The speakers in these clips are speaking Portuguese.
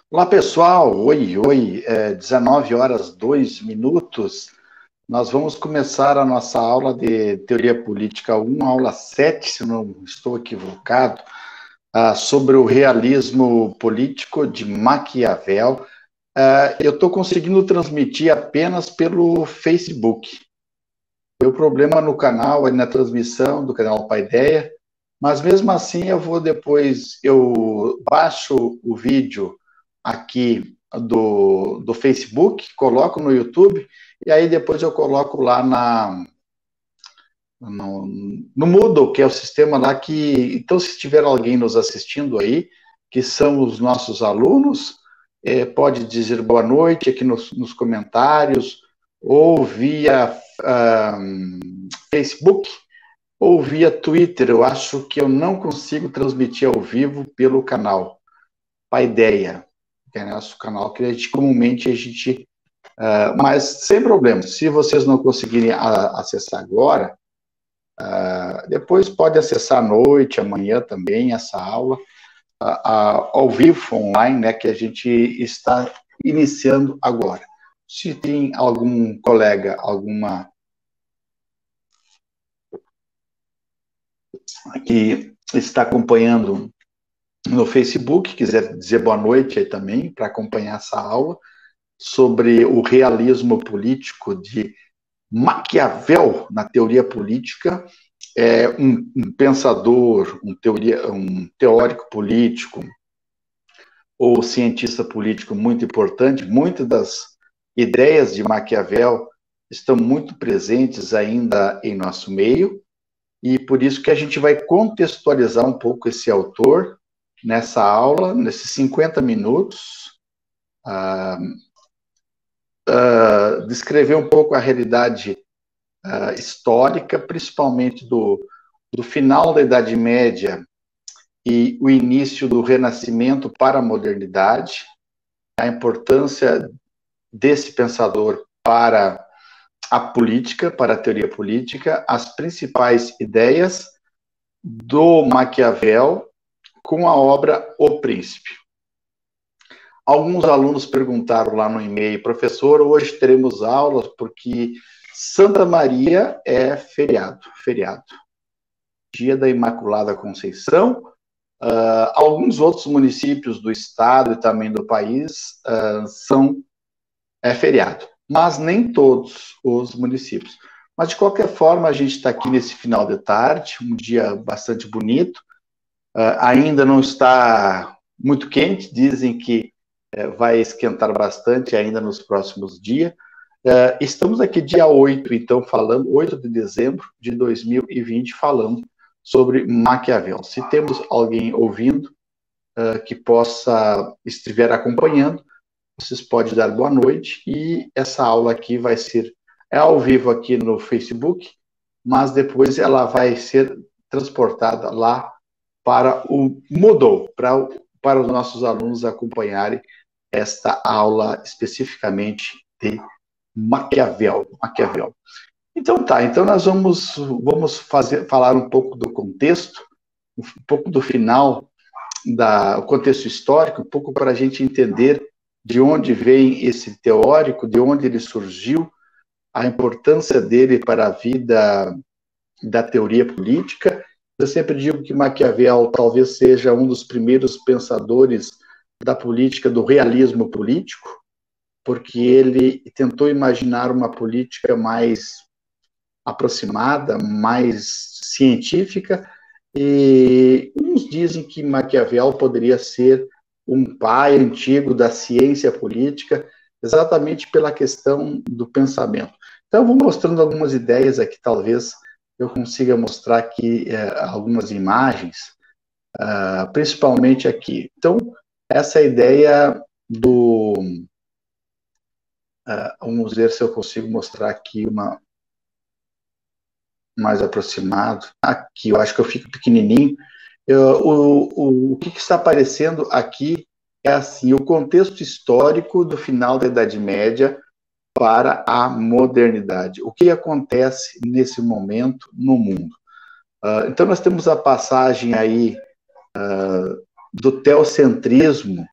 Olá, pessoal. Oi, oi. 19 horas 2 minutos. Nós vamos começar a nossa aula de Teoria Política 1, aula 7, se não estou equivocado, sobre o realismo político de Maquiavel. Eu estou conseguindo transmitir apenas pelo Facebook. Deu problema no canal, na transmissão do canal Paideia, mas mesmo assim eu baixo o vídeo aqui do Facebook, coloco no YouTube, e aí depois eu coloco lá no Moodle, que é o sistema lá que... Então, se tiver alguém nos assistindo aí, que são os nossos alunos, pode dizer boa noite aqui nos comentários, ou via Facebook, ou via Twitter. Eu acho que eu não consigo transmitir ao vivo pelo canal Paideia, que é nosso canal que comumente a gente... mas sem problema, se vocês não conseguirem acessar agora, depois pode acessar à noite, amanhã também, essa aula, ao vivo, online, né, que a gente está iniciando agora. Se tem algum colega, que está acompanhando no Facebook, quiser dizer boa noite aí também, para acompanhar essa aula, sobre o realismo político de Maquiavel na teoria política, um pensador, um teórico político ou cientista político muito importante. Muitas das ideias de Maquiavel estão muito presentes ainda em nosso meio, e por isso que a gente vai contextualizar um pouco esse autor nessa aula, nesses 50 minutos, descrever um pouco a realidade histórica, principalmente do final da Idade Média e o início do Renascimento para a modernidade, a importância desse pensador para a política, para a teoria política, as principais ideias do Maquiavel com a obra O Príncipe. Alguns alunos perguntaram lá no e-mail: professor, hoje teremos aulas porque Santa Maria é feriado, dia da Imaculada Conceição. Alguns outros municípios do estado e também do país é feriado, mas nem todos os municípios. Mas, de qualquer forma, a gente está aqui nesse final de tarde, um dia bastante bonito, ainda não está muito quente, dizem que vai esquentar bastante ainda nos próximos dias. Estamos aqui dia 8, então, 8 de dezembro de 2020, falando sobre Maquiavel. Se temos alguém ouvindo que estiver acompanhando, vocês podem dar boa noite, e essa aula aqui vai ser ao vivo aqui no Facebook, mas depois ela vai ser transportada lá para o Moodle, para os nossos alunos acompanharem esta aula especificamente de Maquiavel. Então nós vamos falar um pouco do contexto, um pouco do final, o contexto histórico, um pouco para a gente entender de onde vem esse teórico, de onde ele surgiu, a importância dele para a vida da teoria política. Eu sempre digo que Maquiavel talvez seja um dos primeiros pensadores da política, do realismo político, porque ele tentou imaginar uma política mais aproximada, mais científica, e uns dizem que Maquiavel poderia ser um pai antigo da ciência política, exatamente pela questão do pensamento. Então, eu vou mostrando algumas ideias aqui, talvez eu consiga mostrar aqui algumas imagens, principalmente aqui. Então, essa ideia do... vamos ver se eu consigo mostrar aqui uma mais aproximado. Aqui, eu acho que eu fico pequenininho. O que está aparecendo aqui é assim: o contexto histórico do final da Idade Média para a modernidade. O que acontece nesse momento no mundo? Então, nós temos a passagem aí do teocentrismo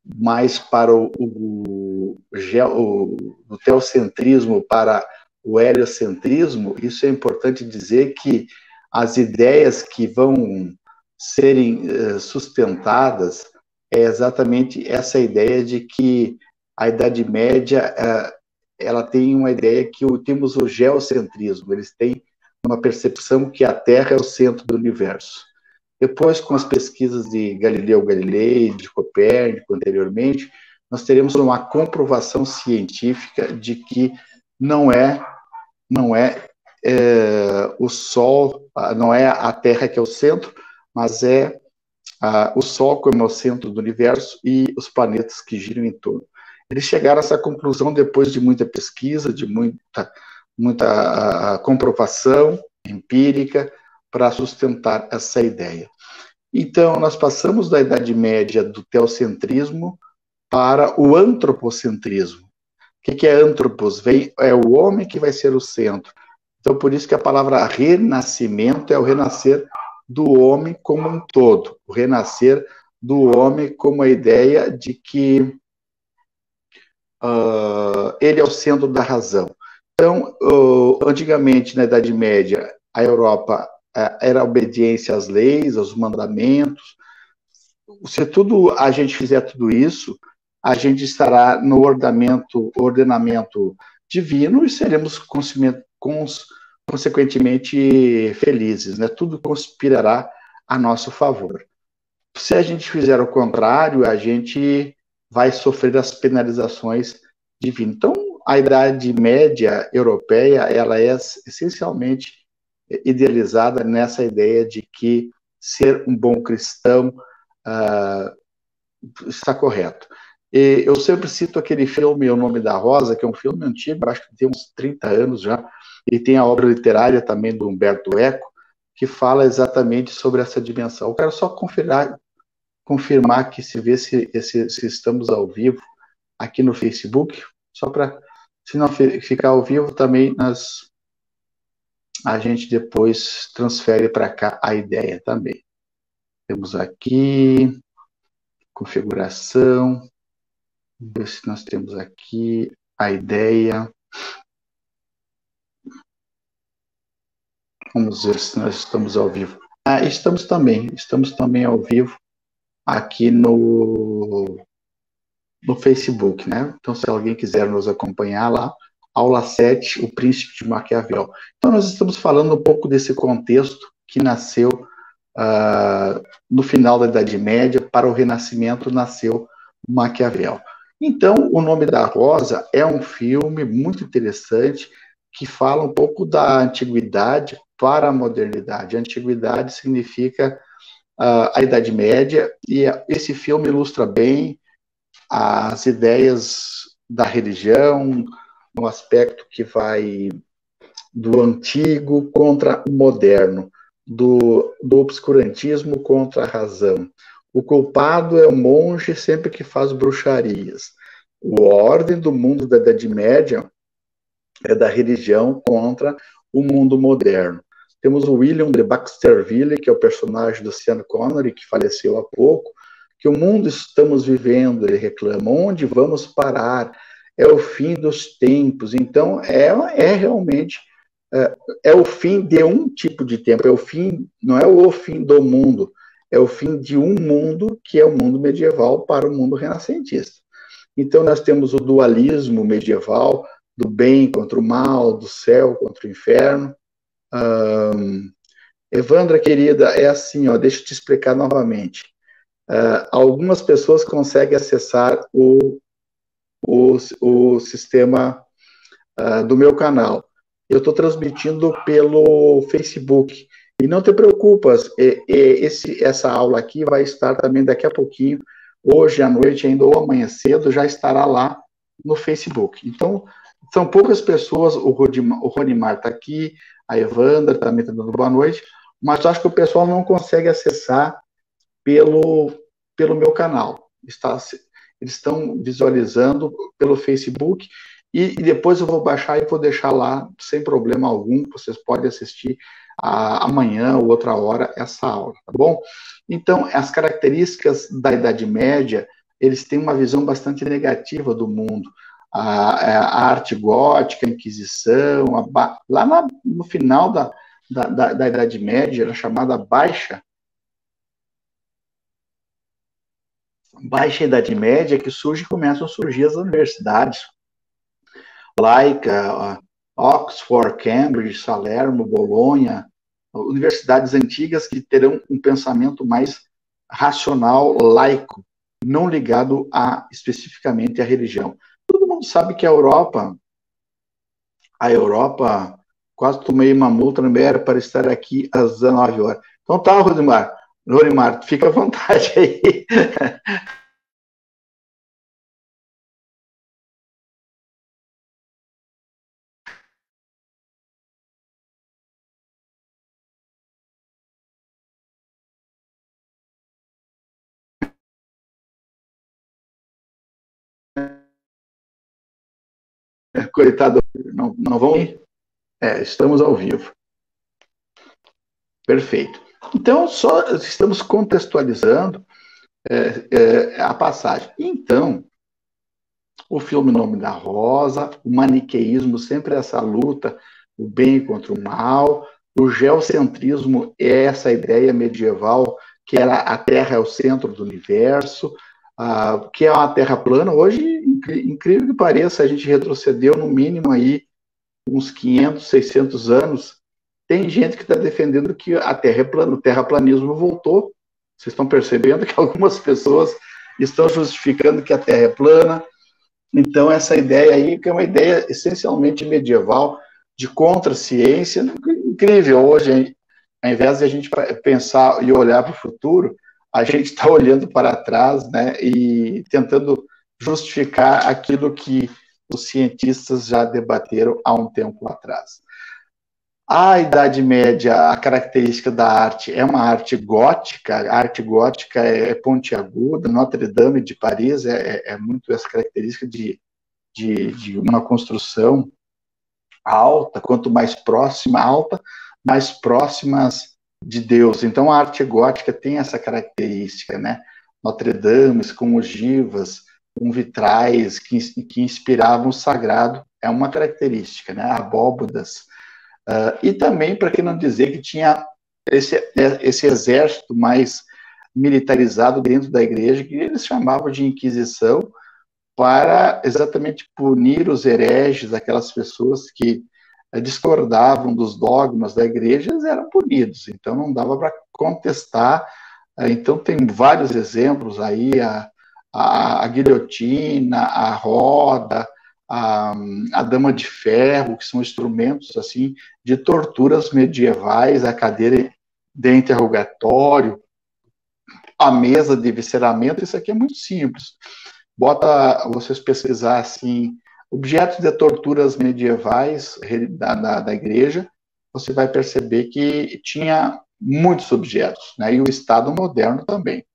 mais para o teocentrismo para o heliocentrismo, isso é importante dizer que as ideias que vão serem sustentadas é exatamente essa ideia de que a Idade Média ela tem uma ideia que temos o geocentrismo, eles têm uma percepção que a Terra é o centro do universo. Depois, com as pesquisas de Galileu Galilei, de Copérnico anteriormente, nós teremos uma comprovação científica de que não é o Sol, não é a Terra que é o centro, mas é o Sol como é o centro do universo e os planetas que giram em torno. Eles chegaram a essa conclusão depois de muita pesquisa, de muita comprovação empírica para sustentar essa ideia. Então, nós passamos da Idade Média do teocentrismo para o antropocentrismo. O que é antropos? É o homem que vai ser o centro. Então, por isso que a palavra renascimento é o renascer do homem como um todo, o renascer do homem como a ideia de que ele é o centro da razão. Então, antigamente, na Idade Média, a Europa era obediência às leis, aos mandamentos. Se a gente fizer tudo isso, a gente estará no ordenamento divino e seremos consequentemente felizes, né? Tudo conspirará a nosso favor. Se a gente fizer o contrário, a gente vai sofrer as penalizações divinas. Então, a Idade Média europeia, ela é essencialmente idealizada nessa ideia de que ser um bom cristão está correto. E eu sempre cito aquele filme O Nome da Rosa, que é um filme antigo, acho que tem uns 30 anos já, e tem a obra literária também do Humberto Eco, que fala exatamente sobre essa dimensão. Eu quero só confirmar que se estamos ao vivo aqui no Facebook, só para, se não ficar ao vivo, também a gente depois transfere para cá a ideia também. Temos aqui configuração, ver se nós temos aqui a ideia. Vamos ver se nós estamos ao vivo. Estamos também ao vivo aqui no Facebook, né? Então, se alguém quiser nos acompanhar lá, aula 7, o Príncipe de Maquiavel. Então, nós estamos falando um pouco desse contexto que nasceu no final da Idade Média, para o Renascimento nasceu Maquiavel. Então, O Nome da Rosa é um filme muito interessante que fala um pouco da antiguidade para a modernidade. A antiguidade significa a Idade Média, e esse filme ilustra bem as ideias da religião, no aspecto que vai do antigo contra o moderno, do obscurantismo contra a razão. O culpado é o monge sempre que faz bruxarias. A ordem do mundo da Idade Média é da religião contra o mundo moderno. Temos o William de Baskerville, que é o personagem do Sean Connery, que faleceu há pouco, que o mundo estamos vivendo, ele reclama, onde vamos parar? É o fim dos tempos. Então, realmente o fim de um tipo de tempo, não é o fim do mundo, é o fim de um mundo que é o mundo medieval para o mundo renascentista. Então, nós temos o dualismo medieval, do bem contra o mal, do céu contra o inferno. Evandra, querida, é assim, deixa eu te explicar novamente. Algumas pessoas conseguem acessar o sistema do meu canal. Eu estou transmitindo pelo Facebook. E não te preocupas, essa aula aqui vai estar também daqui a pouquinho, hoje à noite ainda ou amanhã cedo, já estará lá no Facebook. Então, são poucas pessoas, o Ronimar está aqui, a Evandra também está dando boa noite, mas eu acho que o pessoal não consegue acessar pelo meu canal. Eles estão visualizando pelo Facebook, e depois eu vou baixar e vou deixar lá, sem problema algum, vocês podem assistir amanhã ou outra hora essa aula, tá bom? Então, as características da Idade Média eles têm uma visão bastante negativa do mundo. A arte gótica, a Inquisição, no final da Idade Média, era chamada Baixa Idade Média, que começam a surgir as universidades, laica, Oxford, Cambridge, Salerno, Bolonha, universidades antigas que terão um pensamento mais racional, laico, não ligado especificamente à religião. Todo mundo sabe que a Europa, quase tomei uma multa no BR para estar aqui às 19 horas. Então tá, Rorimar, fica à vontade aí. Coitado, não vão ir? Estamos ao vivo. Perfeito. Então, só estamos contextualizando a passagem. Então, o filme Nome da Rosa, o maniqueísmo, sempre essa luta, o bem contra o mal, o geocentrismo é essa ideia medieval que era a Terra é o centro do universo, que é uma Terra plana. Hoje, incrível que pareça, a gente retrocedeu no mínimo aí uns 500, 600 anos. Tem gente que está defendendo que a Terra é plana, o terraplanismo voltou. Vocês estão percebendo que algumas pessoas estão justificando que a Terra é plana. Então, essa ideia aí, que é uma ideia essencialmente medieval, de contra-ciência, incrível. Hoje, ao invés de a gente pensar e olhar para o futuro, a gente está olhando para trás, né, e tentando justificar aquilo que os cientistas já debateram há um tempo atrás. A Idade Média, a característica da arte é uma arte gótica, a arte gótica é pontiaguda, Notre Dame de Paris é muito essa característica de uma construção alta, quanto mais próxima, alta, mais próximas de Deus. Então a arte gótica tem essa característica, né? Notre Dame com ogivas, com vitrais que inspiravam o sagrado, é uma característica, né? Abóbodas. E também, para que não dizer que tinha esse exército mais militarizado dentro da igreja, que eles chamavam de Inquisição, para exatamente punir os hereges, aquelas pessoas que discordavam dos dogmas da igreja, eles eram punidos. Então não dava para contestar. Então tem vários exemplos aí, a guilhotina, a roda, a dama de ferro, que são instrumentos assim de torturas medievais, a cadeira de interrogatório, a mesa de visceramento. Isso aqui é muito simples. Bota vocês pesquisar assim, objetos de torturas medievais da igreja, você vai perceber que tinha muitos objetos, né? E o Estado moderno também.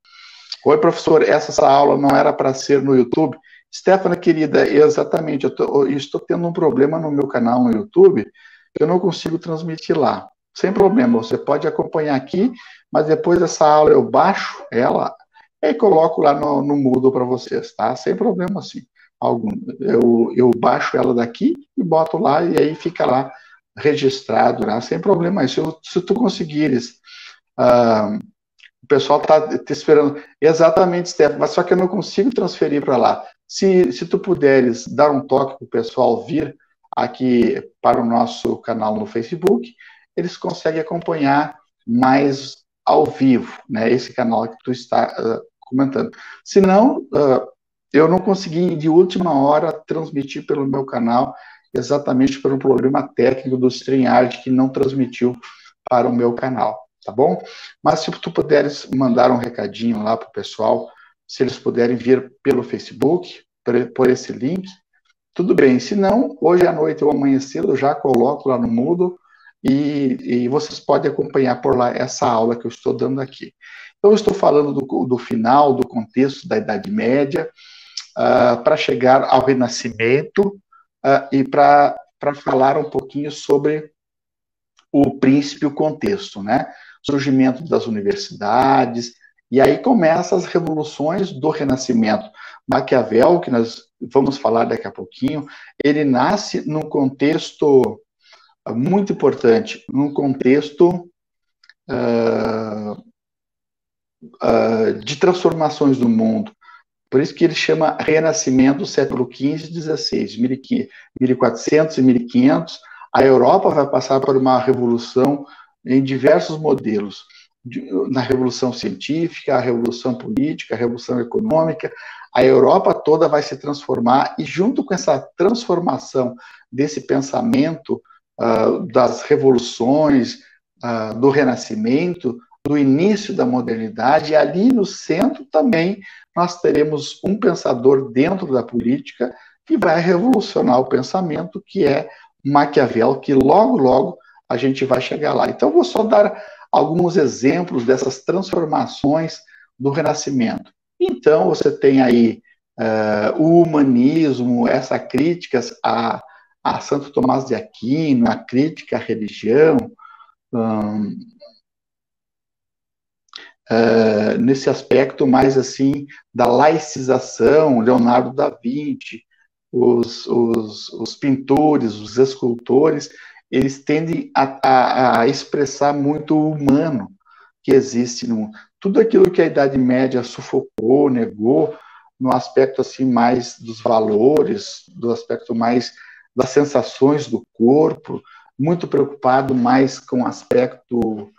Oi, professor, essa aula não era para ser no YouTube? Stefana, querida, exatamente, eu estou tendo um problema no meu canal no YouTube, eu não consigo transmitir lá. Sem problema, você pode acompanhar aqui, mas depois dessa aula eu baixo ela e coloco lá no Moodle para vocês, tá? Sem problema assim algum. Eu baixo ela daqui e boto lá, e aí fica lá registrado, né? Sem problema. Se tu conseguires... o pessoal está te esperando. Exatamente, Stefano, mas só que eu não consigo transferir para lá. Se tu puderes dar um toque para o pessoal vir aqui para o nosso canal no Facebook, eles conseguem acompanhar mais ao vivo, né? Esse canal que tu está comentando. Se não, eu não consegui, de última hora, transmitir pelo meu canal, exatamente pelo problema técnico do StreamYard, que não transmitiu para o meu canal. Tá bom? Mas se tu puderes mandar um recadinho lá para o pessoal, se eles puderem vir pelo Facebook, por esse link, tudo bem. Se não, hoje à noite ou amanhã cedo eu já coloco lá no Moodle e vocês podem acompanhar por lá essa aula que eu estou dando aqui. Então, eu estou falando do final, do contexto da Idade Média, para chegar ao Renascimento e para falar um pouquinho sobre o príncipe e o contexto, né? Surgimento das universidades, E aí começam as revoluções do Renascimento. Maquiavel, que nós vamos falar daqui a pouquinho, ele nasce num contexto muito importante, num contexto de transformações do mundo. Por isso que ele chama Renascimento do século XV e XVI, 1400 e 1500. A Europa vai passar por uma revolução em diversos modelos. Na revolução científica, a revolução política, a revolução econômica, a Europa toda vai se transformar, e junto com essa transformação desse pensamento das revoluções, do Renascimento, do início da modernidade, e ali no centro também nós teremos um pensador dentro da política que vai revolucionar o pensamento, que é Maquiavel, que logo, logo a gente vai chegar lá. Então, vou só dar alguns exemplos dessas transformações do Renascimento. Então, você tem aí o humanismo, essa crítica a Santo Tomás de Aquino, a crítica à religião, nesse aspecto mais assim da laicização, Leonardo da Vinci, os pintores, os escultores, eles tendem a expressar muito o humano que existe no tudo aquilo que a Idade Média sufocou, negou, no aspecto assim mais dos valores, do aspecto mais das sensações do corpo, muito preocupado mais com o aspecto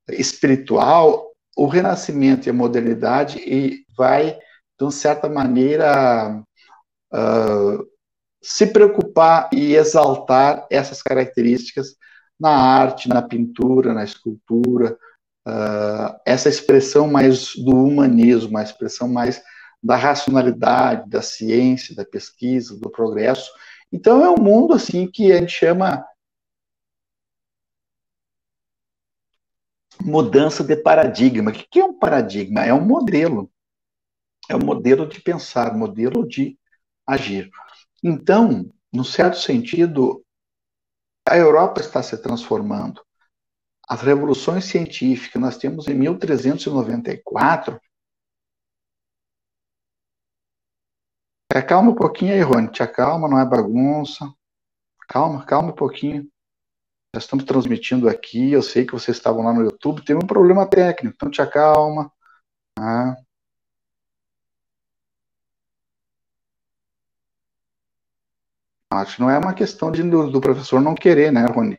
espiritual. O Renascimento e a modernidade vai, de certa maneira, se preocupar e exaltar essas características na arte, na pintura, na escultura, essa expressão mais do humanismo, a expressão mais da racionalidade, da ciência, da pesquisa, do progresso. Então é um mundo assim que a gente chama mudança de paradigma. O que é um paradigma? É um modelo. É um modelo de pensar, modelo de agir. Então, num certo sentido, a Europa está se transformando. As revoluções científicas, nós temos em 1394. Te acalma um pouquinho aí, Rony. Te acalma, não é bagunça. Calma um pouquinho. Nós estamos transmitindo aqui. Eu sei que vocês estavam lá no YouTube. Tem um problema técnico, então te acalma. Acho que não é uma questão do professor não querer, né, Rony?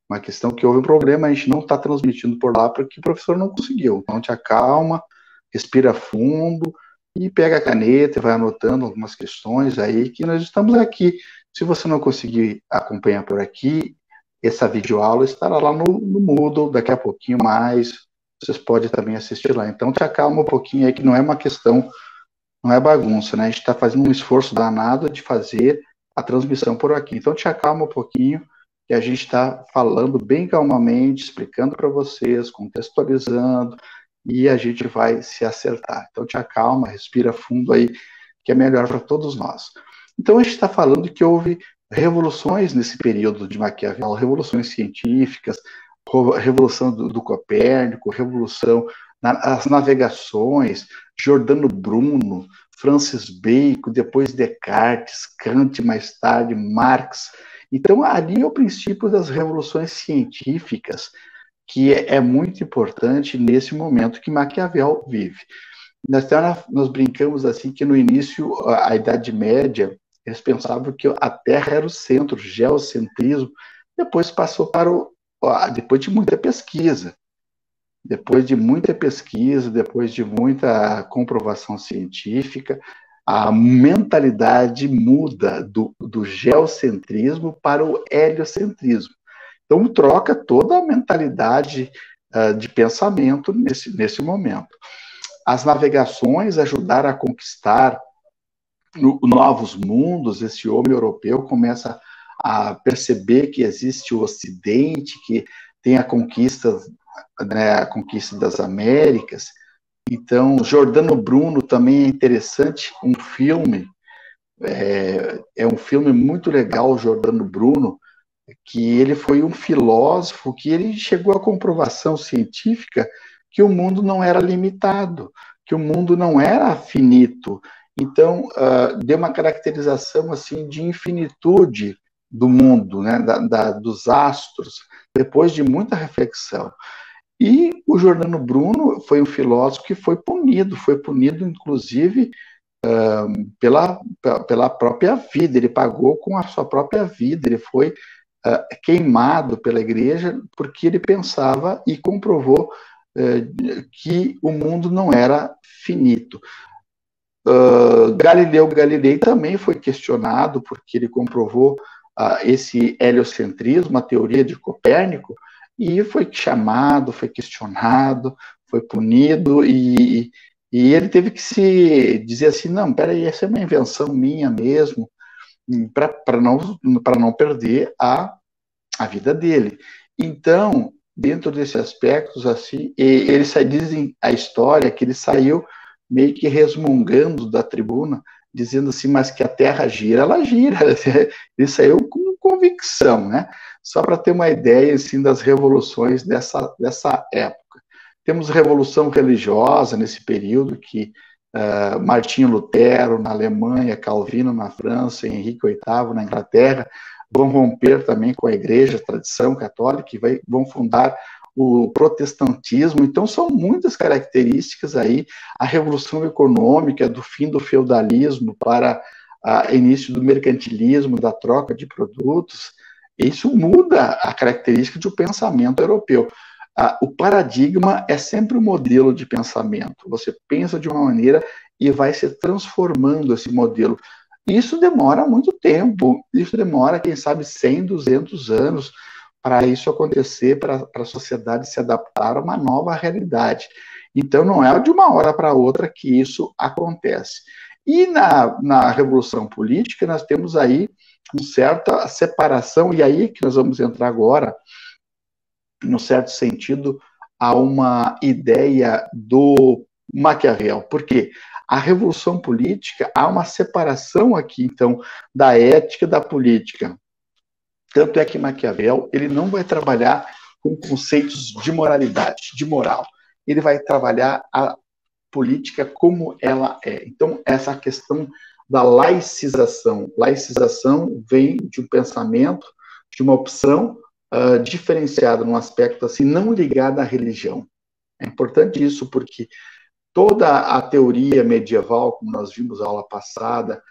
Uma questão que houve um problema, a gente não está transmitindo por lá porque o professor não conseguiu. Então te acalma, respira fundo e pega a caneta e vai anotando algumas questões aí que nós estamos aqui. Se você não conseguir acompanhar por aqui, essa videoaula estará lá no Moodle daqui a pouquinho mais. Vocês podem também assistir lá. Então te acalma um pouquinho aí que não é uma questão, não é bagunça, né? A gente está fazendo um esforço danado de fazer a transmissão por aqui. Então te acalma um pouquinho, que a gente está falando bem calmamente, explicando para vocês, contextualizando, e a gente vai se acertar. Então te acalma, respira fundo aí, que é melhor para todos nós. Então a gente está falando que houve revoluções nesse período de Maquiavel, revoluções científicas, revolução do Copérnico, revolução nas navegações, Giordano Bruno, Francis Bacon, depois Descartes, Kant mais tarde, Marx. Então, ali é o princípio das revoluções científicas, que é muito importante nesse momento que Maquiavel vive. Nós brincamos assim que no início, a Idade Média, eles pensavam que a Terra era o centro, o geocentrismo, depois passou para depois de muita pesquisa, depois de muita comprovação científica, a mentalidade muda do geocentrismo para o heliocentrismo. Então, troca toda a mentalidade de pensamento nesse momento. As navegações ajudaram a conquistar novos mundos. Esse homem europeu começa a perceber que existe o Ocidente, que tem a conquista das Américas. Então, Giordano Bruno também é interessante, um filme, é um filme muito legal, Giordano Bruno, que ele foi um filósofo que ele chegou à comprovação científica que o mundo não era limitado, que o mundo não era finito. Então, deu uma caracterização assim de infinitude do mundo, né, dos astros, depois de muita reflexão. E o Giordano Bruno foi um filósofo que foi punido inclusive pela própria vida, ele pagou com a sua própria vida, ele foi queimado pela igreja porque ele pensava e comprovou que o mundo não era finito. Galileu Galilei também foi questionado porque ele comprovou esse heliocentrismo, a teoria de Copérnico, e foi chamado, foi questionado, foi punido, e ele teve que se dizer assim, não, peraí, essa é uma invenção minha mesmo, para não perder a vida dele. Então, dentro desses aspectos, assim, dizem a história que ele saiu meio que resmungando da tribuna, dizendo assim, mas que a Terra gira, ela gira. Ele saiu com convicção, né? Só para ter uma ideia, assim, das revoluções dessa época. Temos revolução religiosa nesse período, que Martinho Lutero na Alemanha, Calvino na França, Henrique VIII na Inglaterra, vão romper também com a igreja, a tradição católica, e vão fundar o protestantismo. Então, são muitas características aí, a revolução econômica, do fim do feudalismo para início do mercantilismo, da troca de produtos, isso muda a característica do pensamento europeu. O paradigma é sempre um modelo de pensamento. Você pensa de uma maneira e vai se transformando esse modelo. Isso demora muito tempo, isso demora, quem sabe, 100, 200 anos para isso acontecer, para a sociedade se adaptar a uma nova realidade. Então, não é de uma hora para outra que isso acontece. E na Revolução Política, nós temos aí uma certa separação, e aí que nós vamos entrar agora, no certo sentido, a uma ideia do Maquiavel. Por quê? A revolução política, há uma separação aqui, então, da ética e da política. Tanto é que Maquiavel, ele não vai trabalhar com conceitos de moralidade, de moral. Ele vai trabalhar a política como ela é. Então, essa questão da laicização. Laicização vem de um pensamento, de uma opção diferenciada num aspecto assim, não ligado à religião. É importante isso porque toda a teoria medieval, como nós vimos na aula passada,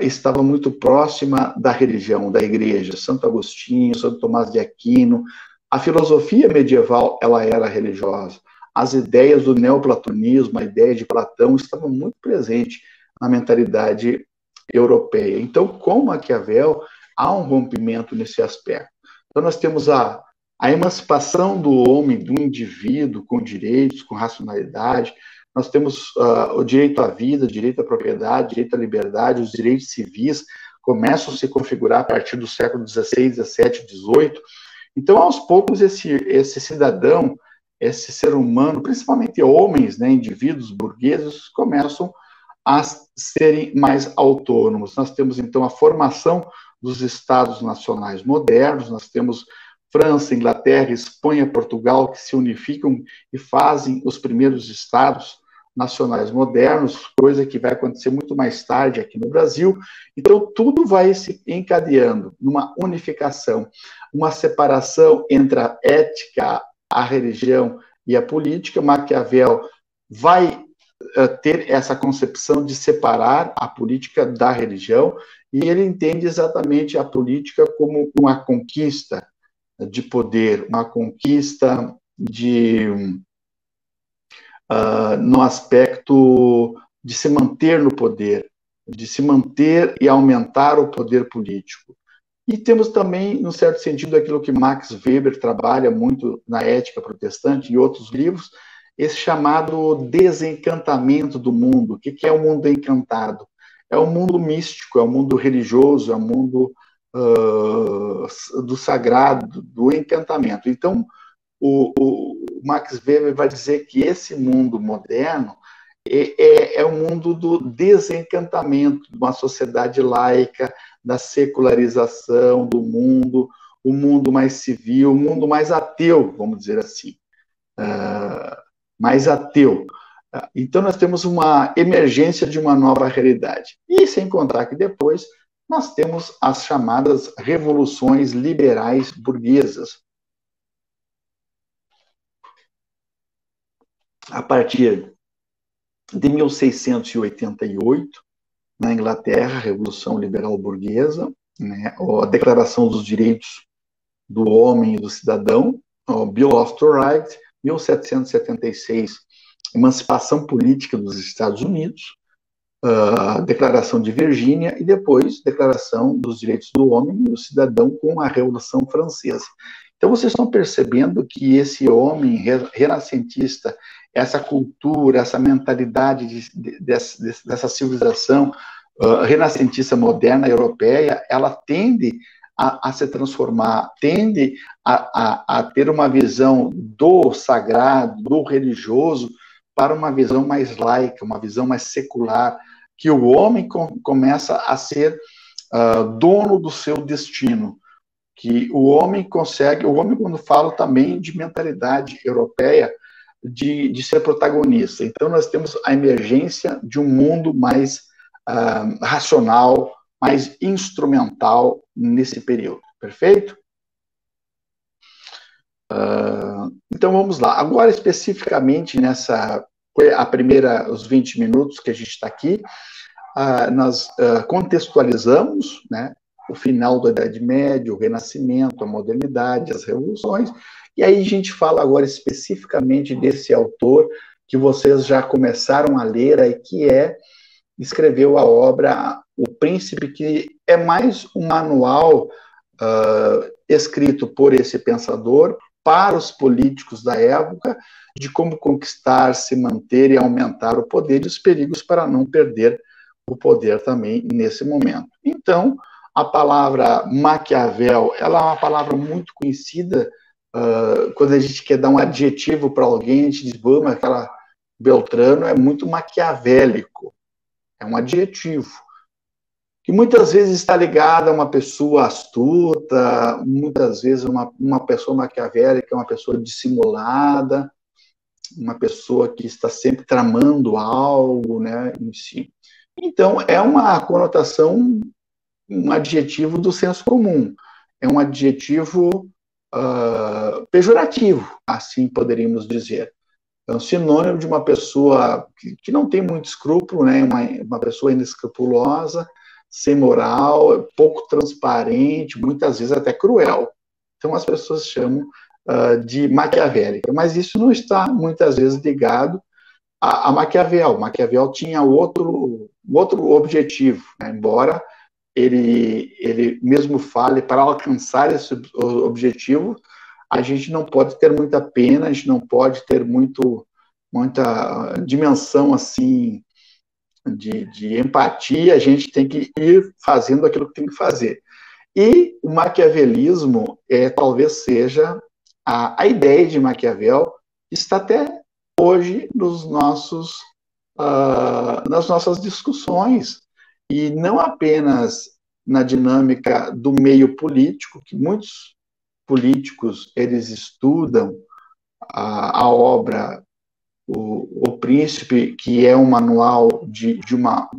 estava muito próxima da religião, da igreja. Santo Agostinho, Santo Tomás de Aquino. A filosofia medieval, ela era religiosa. As ideias do neoplatonismo, a ideia de Platão, estavam muito presentes na mentalidade europeia. Então, com Maquiavel, há um rompimento nesse aspecto. Então, nós temos a emancipação do homem, do indivíduo, com direitos, com racionalidade. Nós temos o direito à vida, o direito à propriedade, o direito à liberdade, os direitos civis começam a se configurar a partir do século XVI, XVII, XVIII. Então, aos poucos, esse cidadão, esse ser humano, principalmente homens, né, indivíduos burgueses, começam a serem mais autônomos. Nós temos, então, a formação dos Estados nacionais modernos, nós temos França, Inglaterra, Espanha, Portugal, que se unificam e fazem os primeiros Estados nacionais modernos, coisa que vai acontecer muito mais tarde aqui no Brasil. Então, tudo vai se encadeando numa unificação, uma separação entre a ética, a religião e a política. Maquiavel vai ter essa concepção de separar a política da religião, e ele entende exatamente a política como uma conquista de poder, uma conquista no aspecto de se manter no poder, de se manter e aumentar o poder político. E temos também, num certo sentido, aquilo que Max Weber trabalha muito na Ética Protestante e outros livros, esse chamado desencantamento do mundo. O que é o mundo encantado? É o mundo místico, é o mundo religioso, é o mundo do sagrado, do encantamento. Então, o Max Weber vai dizer que esse mundo moderno é o mundo do desencantamento, de uma sociedade laica, da secularização do mundo, o mundo mais civil, o mundo mais ateu, vamos dizer assim. mais ateu. Então, nós temos uma emergência de uma nova realidade. E sem contar que depois nós temos as chamadas revoluções liberais burguesas. A partir de 1688, na Inglaterra, a Revolução Liberal Burguesa, né, a Declaração dos Direitos do Homem e do Cidadão, o Bill of Rights, 1776, Emancipação Política dos Estados Unidos, a Declaração de Virgínia e depois Declaração dos Direitos do Homem e do Cidadão com a Revolução Francesa. Então vocês estão percebendo que esse homem renascentista, essa cultura, essa mentalidade dessa civilização renascentista moderna europeia, ela tende a se transformar, tende a ter uma visão do sagrado, do religioso, para uma visão mais laica, uma visão mais secular, que o homem começa a ser dono do seu destino, que o homem consegue, o homem quando fala também de mentalidade europeia, de ser protagonista. Então nós temos a emergência de um mundo mais racional, mais instrumental nesse período, perfeito? Então vamos lá. Agora especificamente os 20 minutos que a gente está aqui, nós contextualizamos, né, o final da Idade Média, o Renascimento, a modernidade, as revoluções, e aí a gente fala agora especificamente desse autor que vocês já começaram a ler aí, que escreveu a obra O Príncipe, que é mais um manual escrito por esse pensador para os políticos da época, de como conquistar, se manter e aumentar o poder e os perigos para não perder o poder também nesse momento. Então, a palavra Maquiavel, ela é uma palavra muito conhecida. Quando a gente quer dar um adjetivo para alguém, a gente diz, mas aquela Beltrano é muito maquiavélico. É um adjetivo que muitas vezes está ligado a uma pessoa astuta, muitas vezes uma pessoa maquiavélica, uma pessoa dissimulada, uma pessoa que está sempre tramando algo, né, em si. Então, é uma conotação, um adjetivo do senso comum, é um adjetivo pejorativo, assim poderíamos dizer. É um sinônimo de uma pessoa que não tem muito escrúpulo, né, uma pessoa inescrupulosa, sem moral, pouco transparente, muitas vezes até cruel. Então as pessoas chamam de maquiavélica, mas isso não está muitas vezes ligado a Maquiavel. Maquiavel tinha outro objetivo, né? Embora ele mesmo fale, para alcançar esse objetivo, a gente não pode ter muita pena, a gente não pode ter muita dimensão assim de empatia, a gente tem que ir fazendo aquilo que tem que fazer. E o maquiavelismo talvez seja a ideia de Maquiavel, está até hoje nas nossas discussões, e não apenas na dinâmica do meio político, que muitos políticos eles estudam a obra o Príncipe, que é um manual de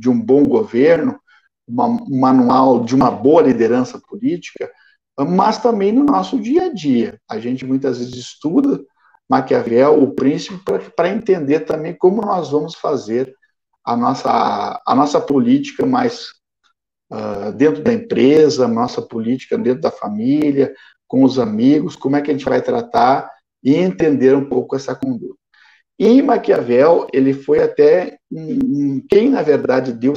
um bom governo, um manual de uma boa liderança política, mas também no nosso dia a dia. A gente muitas vezes estuda Maquiavel, o Príncipe, para entender também como nós vamos fazer a nossa política mais dentro da empresa, a nossa política dentro da família, com os amigos, como é que a gente vai tratar e entender um pouco essa conduta. E Maquiavel, ele foi até quem, na verdade, deu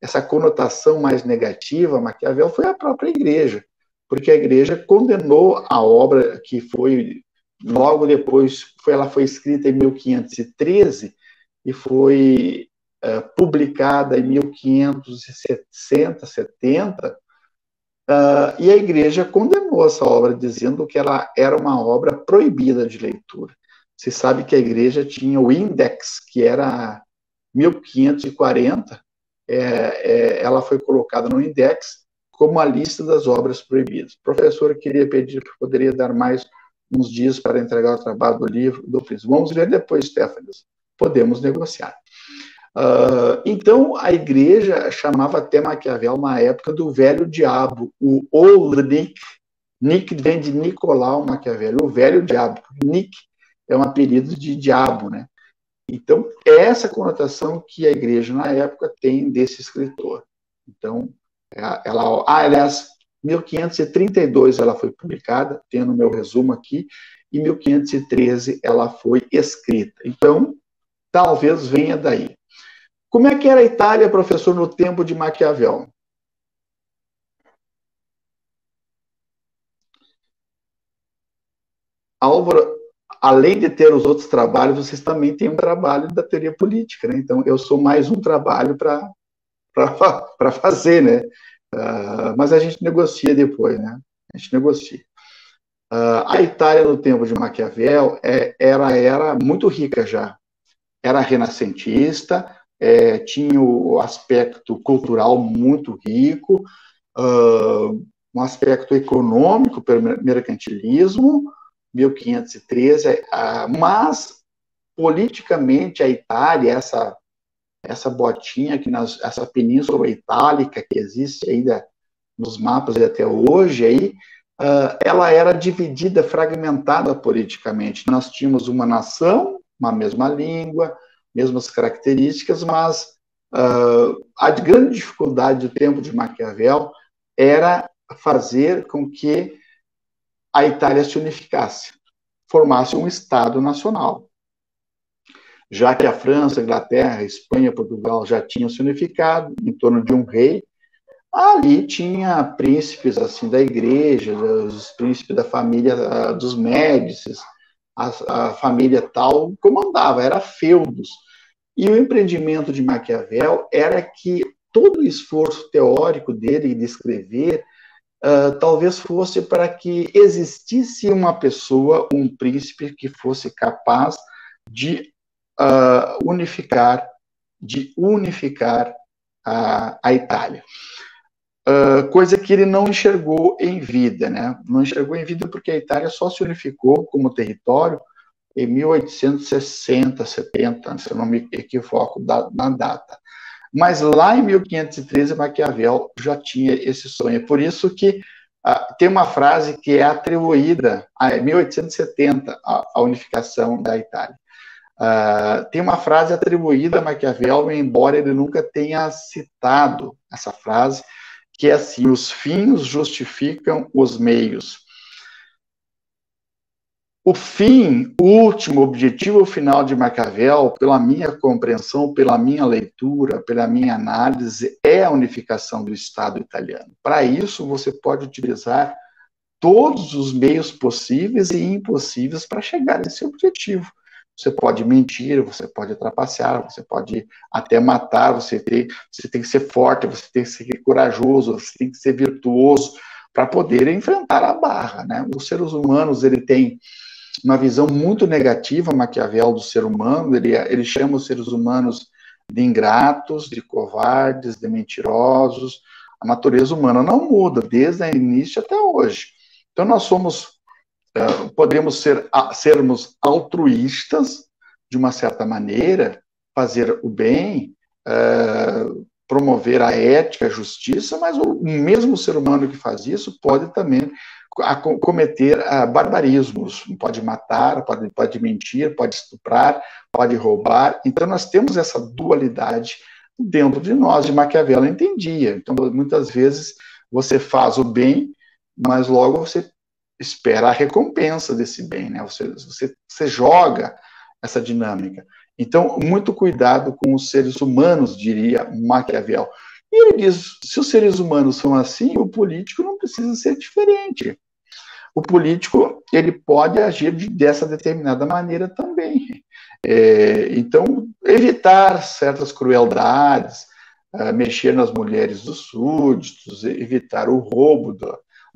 essa conotação mais negativa a Maquiavel foi a própria igreja, porque a igreja condenou a obra que foi, logo depois, ela foi escrita em 1513 e foi publicada em 1560, 70, e a igreja condenou essa obra, dizendo que ela era uma obra proibida de leitura. Você sabe que a igreja tinha o Index, que era 1540, ela foi colocada no Index como a lista das obras proibidas. Professor, eu queria pedir que poderia dar mais uns dias para entregar o trabalho do livro do Príncipe. Vamos ver depois, Stefanes. Podemos negociar. Então, a igreja chamava até Maquiavel, na época, do velho diabo, o Old Nick. Nick vem de Nicolau Maquiavel, o velho diabo. Nick é um apelido de diabo, né? Então, é essa conotação que a igreja, na época, tem desse escritor. Então, aliás, 1532 ela foi publicada, tem no meu resumo aqui, e 1513 ela foi escrita. Então, talvez venha daí. Como é que era a Itália, professor, no tempo de Maquiavel? Álvaro, além de ter os outros trabalhos, vocês também têm um trabalho da teoria política, né? Então, eu sou mais um trabalho para fazer, né? Mas a gente negocia depois, né? A gente negocia. A Itália, no tempo de Maquiavel, era muito rica já. Era renascentista, tinha o aspecto cultural muito rico, um aspecto econômico, pelo mercantilismo, 1513, mas politicamente a Itália, essa botinha, essa península itálica que existe ainda nos mapas e até hoje, aí, ela era dividida, fragmentada politicamente. Nós tínhamos uma nação, uma mesma língua, mesmas características, mas a grande dificuldade do tempo de Maquiavel era fazer com que a Itália se unificasse, formasse um Estado nacional. Já que a França, a Inglaterra, a Espanha, Portugal já tinham se unificado em torno de um rei, ali tinha príncipes assim da igreja, os príncipes da família dos Médicis, a família tal comandava, era feudos. E o empreendimento de Maquiavel era que todo o esforço teórico dele de escrever talvez fosse para que existisse uma pessoa, um príncipe que fosse capaz de unificar a Itália. Coisa que ele não enxergou em vida, né? Não enxergou em vida porque a Itália só se unificou como território em 1860, 70, se eu não me equivoco na data. Mas lá em 1513, Maquiavel já tinha esse sonho. É por isso que tem uma frase que é atribuída a 1870, a unificação da Itália. Tem uma frase atribuída a Maquiavel, embora ele nunca tenha citado essa frase, que é assim: os fins justificam os meios. O fim, o último objetivo final de Maquiavel, pela minha compreensão, pela minha leitura, pela minha análise, é a unificação do Estado italiano. Para isso, você pode utilizar todos os meios possíveis e impossíveis para chegar nesse objetivo. Você pode mentir, você pode trapacear, você pode até matar, você tem que ser forte, você tem que ser corajoso, você tem que ser virtuoso para poder enfrentar a barra, né? Os seres humanos, ele tem uma visão muito negativa, Maquiavel, do ser humano. Ele chama os seres humanos de ingratos, de covardes, de mentirosos. A natureza humana não muda desde o início até hoje. Então nós podemos sermos altruístas de uma certa maneira, fazer o bem, promover a ética, a justiça, mas o mesmo ser humano que faz isso pode também cometer barbarismos, pode matar, pode mentir, pode estuprar, pode roubar. Então nós temos essa dualidade dentro de nós, de Maquiavel entendia. Então muitas vezes você faz o bem, mas logo você espera a recompensa desse bem, né? Você joga essa dinâmica. Então, muito cuidado com os seres humanos, diria Maquiavel. E ele diz, se os seres humanos são assim, o político não precisa ser diferente. O político, ele pode agir dessa determinada maneira também. Então, evitar certas crueldades, mexer nas mulheres dos súditos, evitar o roubo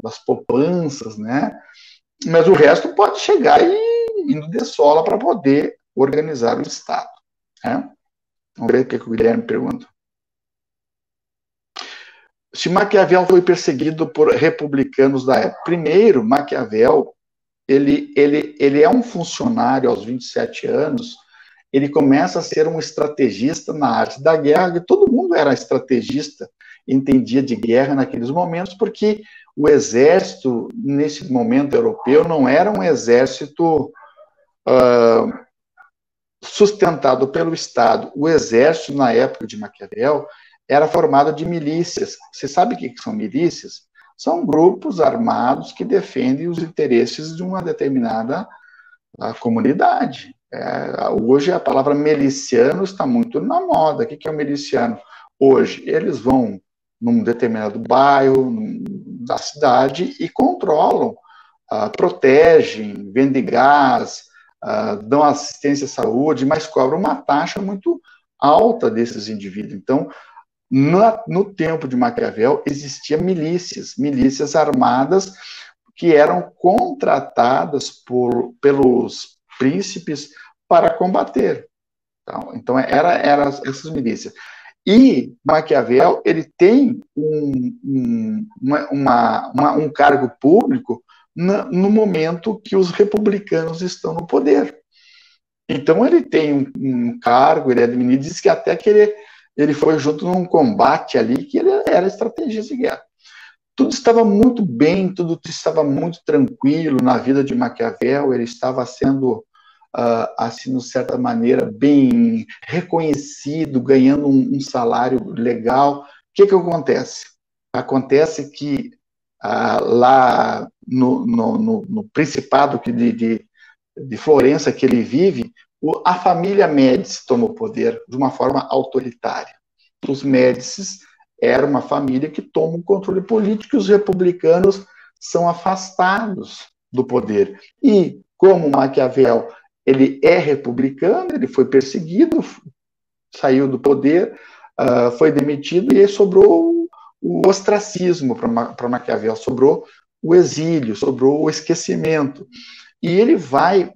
das poupanças, né? Mas o resto pode chegar indo de sola para poder organizar o Estado. Né? Vamos ver o que o Guilherme pergunta. Se Maquiavel foi perseguido por republicanos da época. Primeiro, Maquiavel ele é um funcionário aos 27 anos, ele começa a ser um estrategista na arte da guerra, e todo mundo era estrategista, entendia de guerra naqueles momentos, porque o exército, nesse momento europeu, não era um exército sustentado pelo Estado. O exército, na época de Maquiavel, era formado de milícias. Você sabe o que são milícias? São grupos armados que defendem os interesses de uma determinada comunidade. Hoje a palavra miliciano está muito na moda. O que é o miliciano? Hoje, eles vão num determinado bairro da cidade e controlam, protegem, vendem gás, dão assistência à saúde, mas cobram uma taxa muito alta desses indivíduos. Então, no tempo de Maquiavel, existiam milícias armadas que eram contratadas pelos príncipes para combater. Então eram essas milícias. E Maquiavel, ele tem um cargo público no momento que os republicanos estão no poder. Então ele tem um cargo, ele é administrador, diz que até que ele foi junto num combate ali, que ele era estrategista de guerra. Tudo estava muito bem, tudo estava muito tranquilo na vida de Maquiavel, ele estava sendo, assim, de certa maneira, bem reconhecido, ganhando um salário legal. O que acontece? Acontece que lá no Principado de Florença que ele vive, a família Médici tomou o poder de uma forma autoritária. Os Médicis era uma família que toma o controle político e os republicanos são afastados do poder. E, como Maquiavel ele é republicano, ele foi perseguido, saiu do poder, foi demitido, e aí sobrou o ostracismo para Maquiavel, sobrou o exílio, sobrou o esquecimento. E ele vai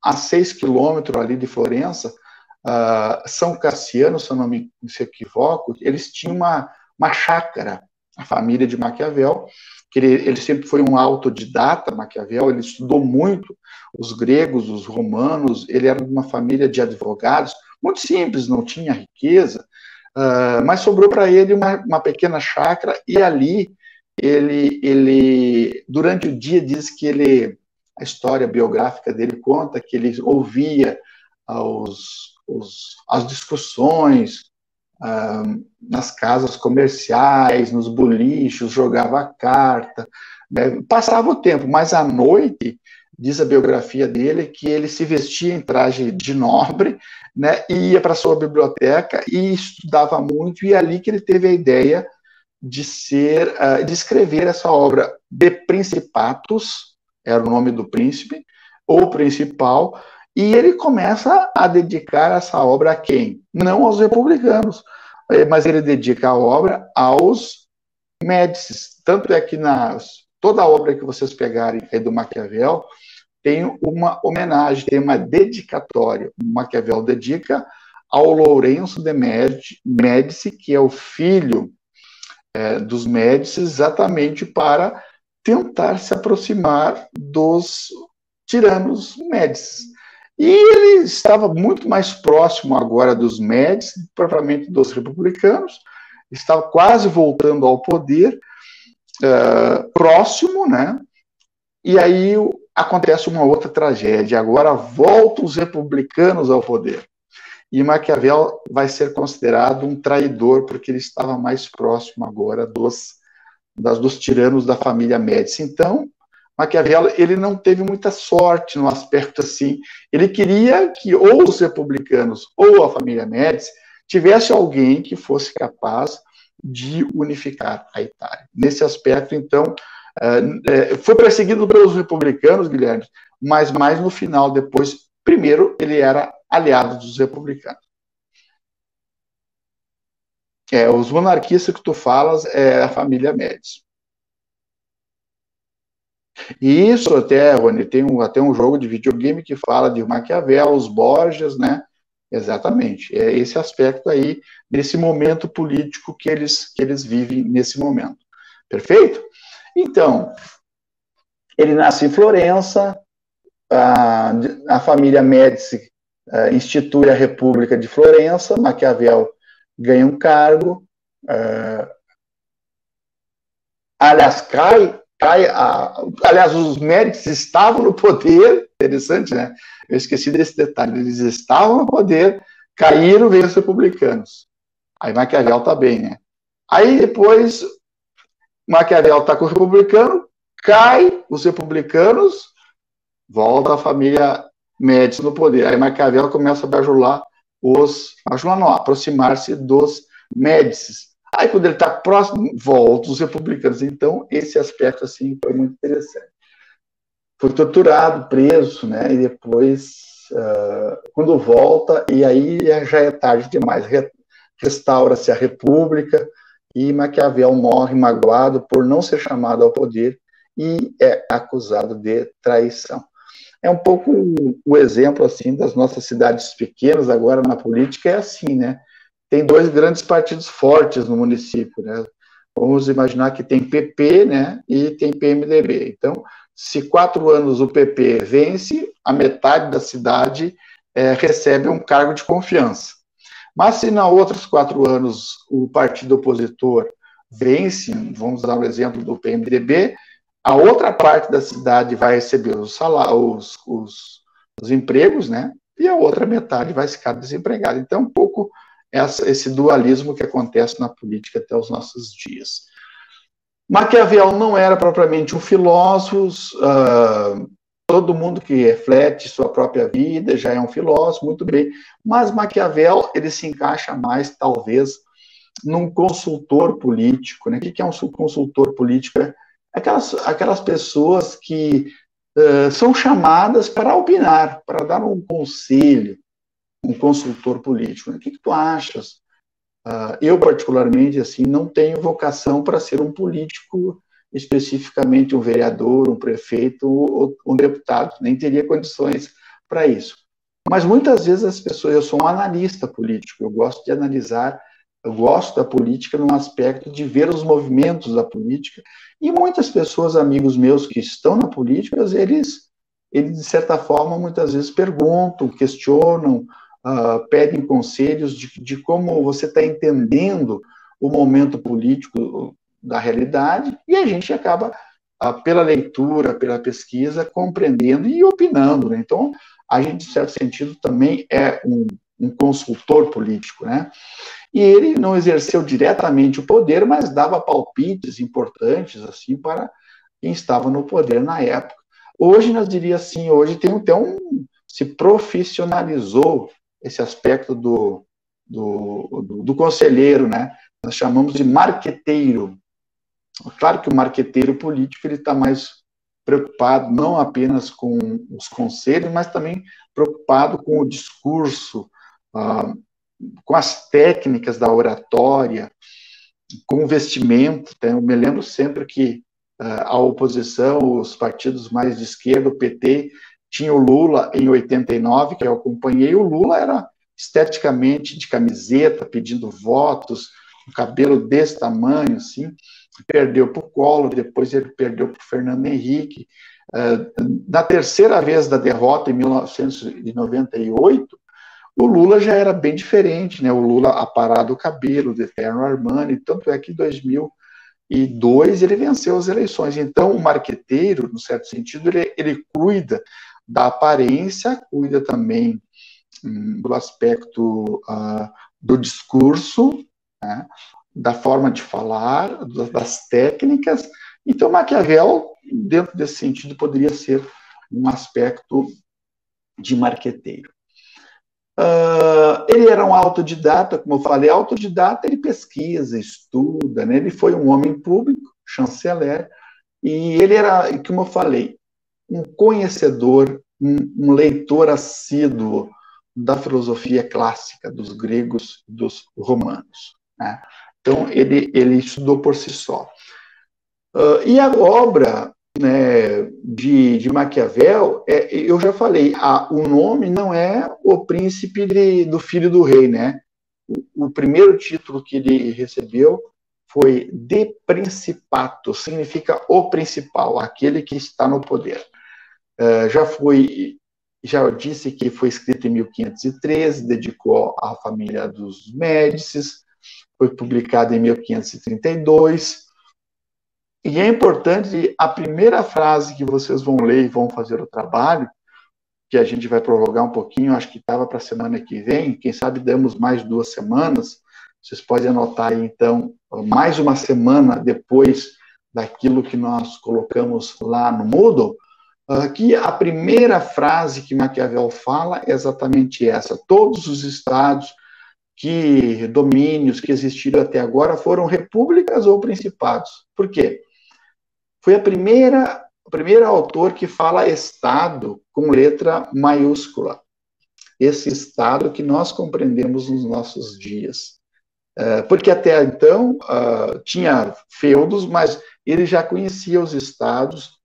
a 6 quilômetros ali de Florença, São Cassiano, se eu não me equivoco, eles tinham uma chácara, a família de Maquiavel, que ele sempre foi um autodidata, Maquiavel, ele estudou muito os gregos, os romanos, ele era de uma família de advogados, muito simples, não tinha riqueza, mas sobrou para ele uma pequena chácara, e ali ele durante o dia diz que a história biográfica dele conta que ele ouvia as discussões nas casas comerciais, nos bolichos, jogava carta, né? Passava o tempo, mas à noite, diz a biografia dele, que ele se vestia em traje de nobre, né, e ia para a sua biblioteca e estudava muito, e é ali que ele teve a ideia de escrever essa obra De Principatus, era o nome do príncipe, ou principal, e ele começa a dedicar essa obra a quem? Não aos republicanos, mas ele dedica a obra aos Médicis. Tanto é que toda a obra que vocês pegarem aí do Maquiavel tem uma homenagem, tem uma dedicatória. O Maquiavel dedica ao Lourenço de Médici, que é o filho dos Médicis, exatamente para tentar se aproximar dos tiranos Médicis. E ele estava muito mais próximo agora dos Médicis, propriamente dos republicanos, estava quase voltando ao poder, próximo, né? E aí acontece uma outra tragédia. Agora voltam os republicanos ao poder. E Maquiavel vai ser considerado um traidor, porque ele estava mais próximo agora dos tiranos da família Médici. Então, Maquiavel ele não teve muita sorte no aspecto assim. Ele queria que ou os republicanos ou a família Médici tivesse alguém que fosse capaz de unificar a Itália. Nesse aspecto, então, foi perseguido pelos republicanos, Guilherme, mas mais no final, depois, primeiro, ele era aliado dos republicanos. Os monarquistas que tu falas é a família Médici. E isso até, Rony, tem até um jogo de videogame que fala de Maquiavel, os Borgias, né? Exatamente. É esse aspecto aí, desse momento político que eles vivem nesse momento. Perfeito? Então, ele nasce em Florença, a família Médici institui a República de Florença, Maquiavel ganha um cargo, aliás, aliás, os Médici estavam no poder, interessante, né? Eu esqueci desse detalhe, eles estavam no poder, caíram, veio os republicanos. Aí Maquiavel está bem, né? Aí depois, Maquiavel está com o republicano, cai os republicanos, volta a família Médici no poder. Aí Maquiavel começa a bajular aproximar-se dos Médicis. Aí, quando ele está próximo, volta os republicanos. Então, esse aspecto, assim, foi muito interessante. Foi torturado, preso, né? E depois, quando volta, e aí já é tarde demais, restaura-se a República, e Maquiavel morre magoado por não ser chamado ao poder e é acusado de traição. É um pouco o exemplo, assim, das nossas cidades pequenas, agora na política, é assim, né? Tem dois grandes partidos fortes no município, né? Vamos imaginar que tem PP, né, e tem PMDB. Então, se 4 anos o PP vence, a metade da cidade recebe um cargo de confiança. Mas se na outros 4 anos o partido opositor vence, vamos dar o exemplo do PMDB, a outra parte da cidade vai receber os empregos, né, e a outra metade vai ficar desempregada. Então, um pouco esse dualismo que acontece na política até os nossos dias. Maquiavel não era propriamente um filósofo, todo mundo que reflete sua própria vida já é um filósofo, muito bem, mas Maquiavel ele se encaixa mais, talvez, num consultor político, né? O que é um consultor político? Aquelas pessoas que são chamadas para opinar, para dar um conselho, um consultor político. O que tu achas? Eu, particularmente, assim, não tenho vocação para ser um político, especificamente um vereador, um prefeito ou um deputado, nem teria condições para isso. Mas muitas vezes as pessoas, eu sou um analista político, eu gosto de analisar, eu gosto da política num aspecto de ver os movimentos da política, e muitas pessoas, amigos meus que estão na política, eles de certa forma, muitas vezes perguntam, questionam, pedem conselhos de como você está entendendo o momento político da realidade, e a gente acaba, pela leitura, pela pesquisa, compreendendo e opinando, né? Então, a gente, em certo sentido, também é um consultor político, né? E ele não exerceu diretamente o poder, mas dava palpites importantes, assim, para quem estava no poder na época. Hoje, nós diríamos assim, hoje tem até se profissionalizou esse aspecto do conselheiro, né? Nós chamamos de marqueteiro. Claro que o marqueteiro político ele está mais preocupado não apenas com os conselhos, mas também preocupado com o discurso, com as técnicas da oratória, com o vestimento. Eu me lembro sempre que a oposição, os partidos mais de esquerda, o PT, tinha o Lula em 89, que eu acompanhei, o Lula era esteticamente de camiseta, pedindo votos, um cabelo desse tamanho, assim, perdeu para o Collor, depois ele perdeu para o Fernando Henrique. Na terceira vez da derrota, em 1998, o Lula já era bem diferente, né? O Lula aparado o cabelo, de terno Armani, tanto é que em 2002 ele venceu as eleições. Então, o marqueteiro, no certo sentido, ele cuida da aparência, cuida também do aspecto do discurso, né? Da forma de falar, das técnicas. Então, Maquiavel, dentro desse sentido, poderia ser um aspecto de marqueteiro. Ele era um autodidata, como eu falei, autodidata, ele pesquisa, estuda, né? Ele foi um homem público, chanceler, e ele era, como eu falei, um conhecedor, um leitor assíduo da filosofia clássica, dos gregos e dos romanos, né? Então, ele estudou por si só. E a obra, né, de Maquiavel, eu já falei, o nome não é O Príncipe do Filho do Rei, né? O primeiro título que ele recebeu foi De Principato, significa o principal, aquele que está no poder. Já disse que foi escrito em 1513, dedicou à família dos Médicis, foi publicado em 1532. E é importante, a primeira frase que vocês vão ler e vão fazer o trabalho, que a gente vai prorrogar um pouquinho, acho que estava para a semana que vem, quem sabe damos mais 2 semanas, vocês podem anotar aí, então, mais uma semana depois daquilo que nós colocamos lá no Moodle, que a primeira frase que Maquiavel fala é exatamente essa: todos os estados, domínios que existiram até agora foram repúblicas ou principados. Por quê? Foi o primeiro autor que fala Estado com letra maiúscula. Esse Estado que nós compreendemos nos nossos dias. Porque até então tinha feudos, mas ele já conhecia os estados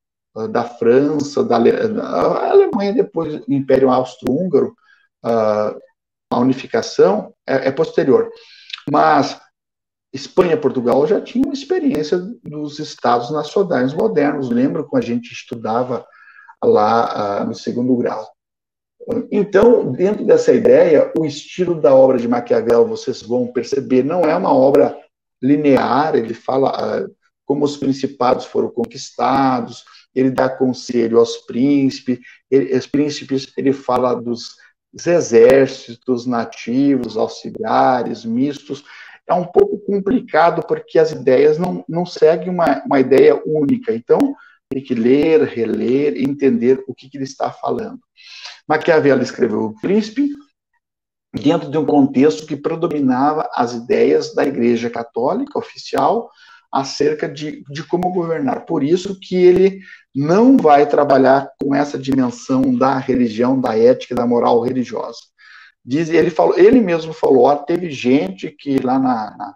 da França, da Alemanha, depois do Império Austro-Húngaro, a unificação é posterior. Mas Espanha e Portugal já tinham experiência dos estados nacionais modernos. Lembro quando a gente estudava lá no 2º grau. Então, dentro dessa ideia, o estilo da obra de Maquiavel, vocês vão perceber, não é uma obra linear. Ele fala como os principados foram conquistados, ele dá conselho aos príncipes, ele fala dos exércitos nativos, auxiliares, mistos. É um pouco complicado, porque as ideias não seguem uma ideia única. Então, tem que ler, reler, entender o que ele está falando. Maquiavel escreveu O Príncipe dentro de um contexto que predominava as ideias da Igreja Católica oficial acerca de como governar. Por isso que ele não vai trabalhar com essa dimensão da religião, da ética, da moral religiosa. Ele mesmo falou, teve gente que lá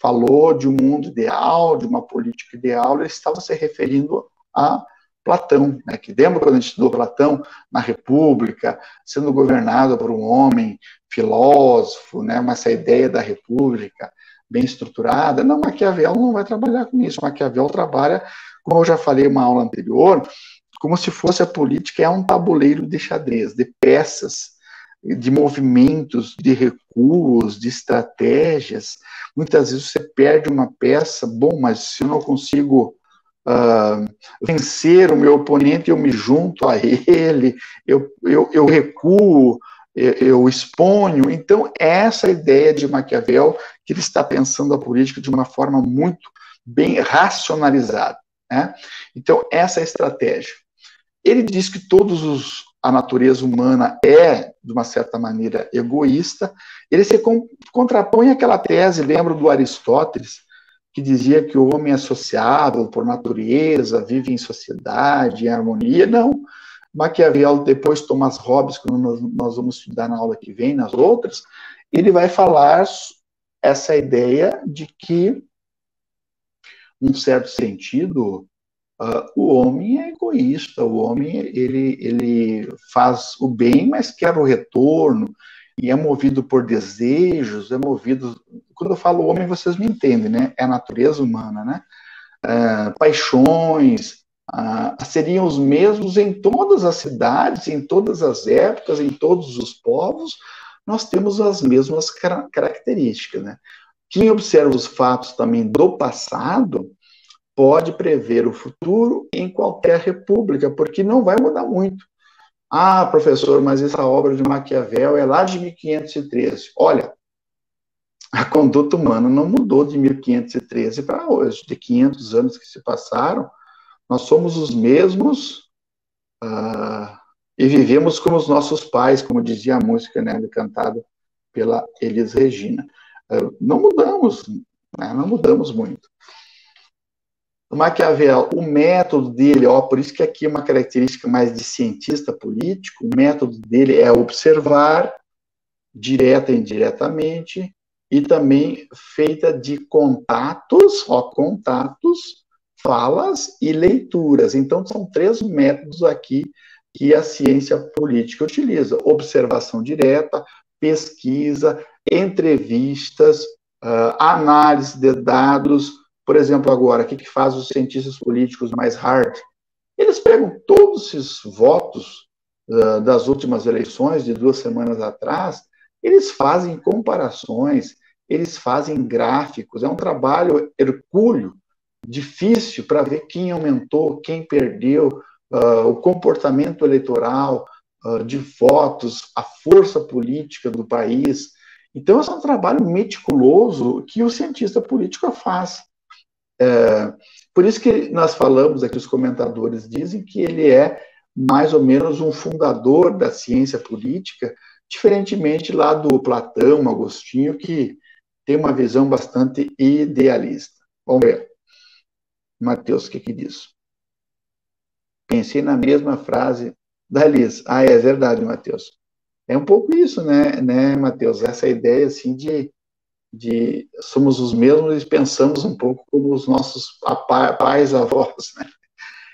falou de um mundo ideal, de uma política ideal, ele estava se referindo a Platão, né, que lembra quando a gente estudou Platão na República, sendo governado por um homem filósofo, né, mas essa ideia da República bem estruturada. Não, Maquiavel não vai trabalhar com isso. Maquiavel trabalha, como eu já falei em uma aula anterior, como se fosse a política um tabuleiro de xadrez, de peças, de movimentos, de recuos, de estratégias. Muitas vezes você perde uma peça, bom, mas se eu não consigo vencer o meu oponente, eu me junto a ele, eu recuo, eu exponho. Então, essa ideia de Maquiavel, que ele está pensando a política de uma forma muito bem racionalizada, né? Então, essa é a estratégia. Ele diz que a natureza humana é, de uma certa maneira, egoísta. Ele se contrapõe àquela tese, lembro do Aristóteles, que dizia que o homem é sociável por natureza, vive em sociedade, em harmonia. Não. Maquiavel, depois Thomas Hobbes, quando nós vamos estudar na aula que vem, nas outras, ele vai falar essa ideia de que, num certo sentido, o homem é egoísta, o homem ele faz o bem, mas quer o retorno, e é movido por desejos, é movido... Quando eu falo homem, vocês me entendem, né? É a natureza humana, né? Paixões seriam os mesmos em todas as cidades, em todas as épocas, em todos os povos. Nós temos as mesmas características, né? Quem observa os fatos também do passado pode prever o futuro em qualquer república, porque não vai mudar muito. Professor, mas essa obra de Maquiavel é lá de 1513. Olha, a conduta humana não mudou de 1513 para hoje, de 500 anos que se passaram. Nós somos os mesmos e vivemos como os nossos pais, como dizia a música, né, cantada pela Elis Regina. Não mudamos, né, não mudamos muito. O Maquiavel, o método dele, por isso que aqui é uma característica mais de cientista político, o método dele é observar, direta e indiretamente, e também feita de contatos, falas e leituras. Então, são 3 métodos aqui que a ciência política utiliza: observação direta, pesquisa, entrevistas, análise de dados. Por exemplo, agora, o que faz os cientistas políticos mais hard? Eles pegam todos esses votos das últimas eleições, de 2 semanas atrás, eles fazem comparações, eles fazem gráficos, é um trabalho hercúleo, difícil para ver quem aumentou, quem perdeu, o comportamento eleitoral, de votos, a força política do país. Então, esse é um trabalho meticuloso que o cientista político faz. Por isso que nós falamos aqui, os comentadores dizem que ele é mais ou menos um fundador da ciência política, diferentemente lá do Platão, Agostinho, que tem uma visão bastante idealista. Vamos ver. Matheus, o que diz? Pensei na mesma frase da Liz. Ah, é verdade, Matheus. É um pouco isso, né, Matheus? Essa ideia, assim, de somos os mesmos e pensamos um pouco como os nossos pais, avós, né?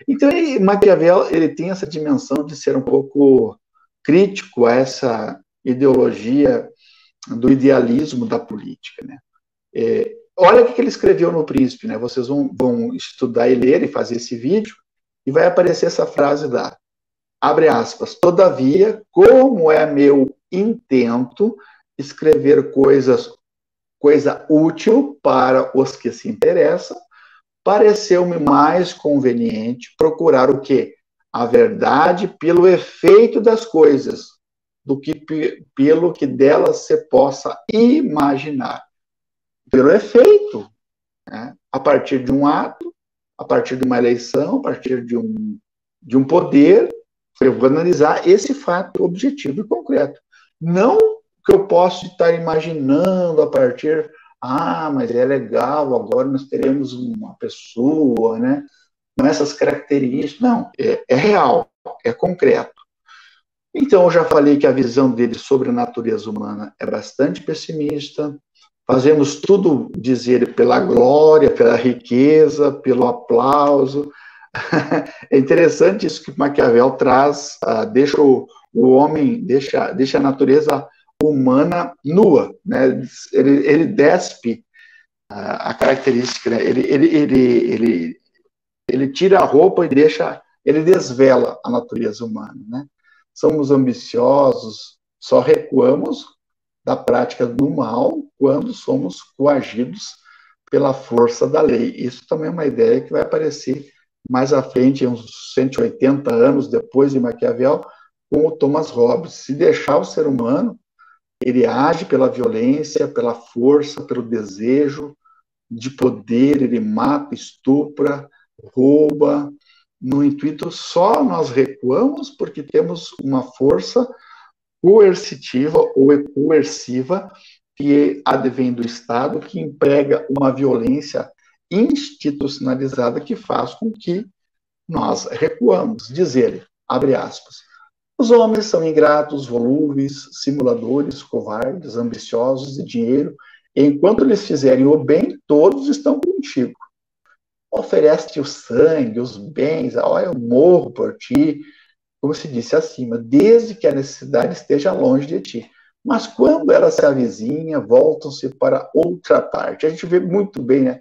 Então, Maquiavel, ele tem essa dimensão de ser um pouco crítico a essa ideologia do idealismo da política, né? Olha o que ele escreveu no Príncipe, né? Vocês vão estudar e ler e fazer esse vídeo, e vai aparecer essa frase lá, abre aspas, todavia, como é meu intento escrever coisa útil para os que se interessam, pareceu-me mais conveniente procurar o quê? A verdade pelo efeito das coisas, do que pelo que delas se possa imaginar. Pelo efeito, né? A partir de um ato, a partir de uma eleição, a partir de um poder, eu vou analisar esse fato objetivo e concreto. Não que eu possa estar imaginando a partir, mas é legal, agora nós teremos uma pessoa, né, com essas características. Não, é real, é concreto. Então, eu já falei que a visão dele sobre a natureza humana é bastante pessimista. Fazemos tudo dizer pela glória, pela riqueza, pelo aplauso. É interessante isso que Maquiavel traz, deixa o homem, deixa a natureza humana nua, né? Ele despe a característica, né? Ele tira a roupa e ele desvela a natureza humana, né? Somos ambiciosos, só recuamos da prática do mal quando somos coagidos pela força da lei. Isso também é uma ideia que vai aparecer mais à frente, uns 180 anos depois de Maquiavel, com o Thomas Hobbes. Se deixar o ser humano, ele age pela violência, pela força, pelo desejo de poder, ele mata, estupra, rouba. No intuito, só nós recuamos porque temos uma força coercitiva ou coerciva que advém do Estado, que emprega uma violência institucionalizada que faz com que nós recuamos. Diz ele, abre aspas, os homens são ingratos, volúveis, simuladores, covardes, ambiciosos de dinheiro, e enquanto lhes fizerem o bem, todos estão contigo. Oferece-te o sangue, os bens, eu morro por ti, como se disse acima, desde que a necessidade esteja longe de ti. Mas quando ela se avizinha, voltam-se para outra parte. A gente vê muito bem, né?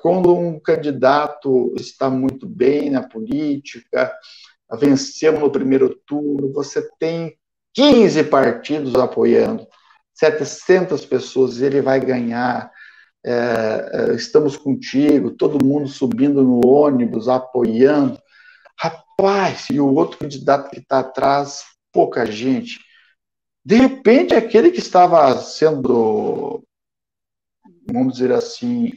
Quando um candidato está muito bem na política, venceu no primeiro turno, você tem 15 partidos apoiando, 700 pessoas, ele vai ganhar, estamos contigo, todo mundo subindo no ônibus, apoiando. Rapaz, e o outro candidato que está atrás, pouca gente. De repente, aquele que estava sendo, vamos dizer assim,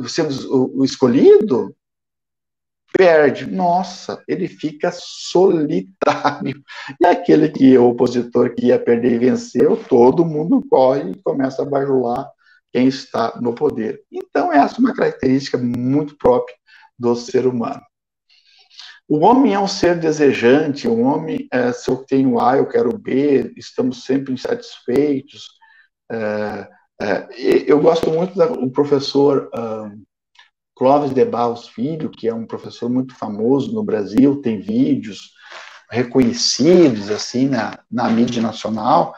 sendo o escolhido, perde. Nossa, ele fica solitário. E aquele que o opositor que ia perder e venceu, todo mundo corre e começa a bajular quem está no poder. Então, essa é uma característica muito própria do ser humano. O homem é um ser desejante, o homem, se eu tenho A, eu quero B, estamos sempre insatisfeitos. Eu gosto muito do professor Clóvis de Barros Filho, que é um professor muito famoso no Brasil, tem vídeos reconhecidos assim na mídia nacional.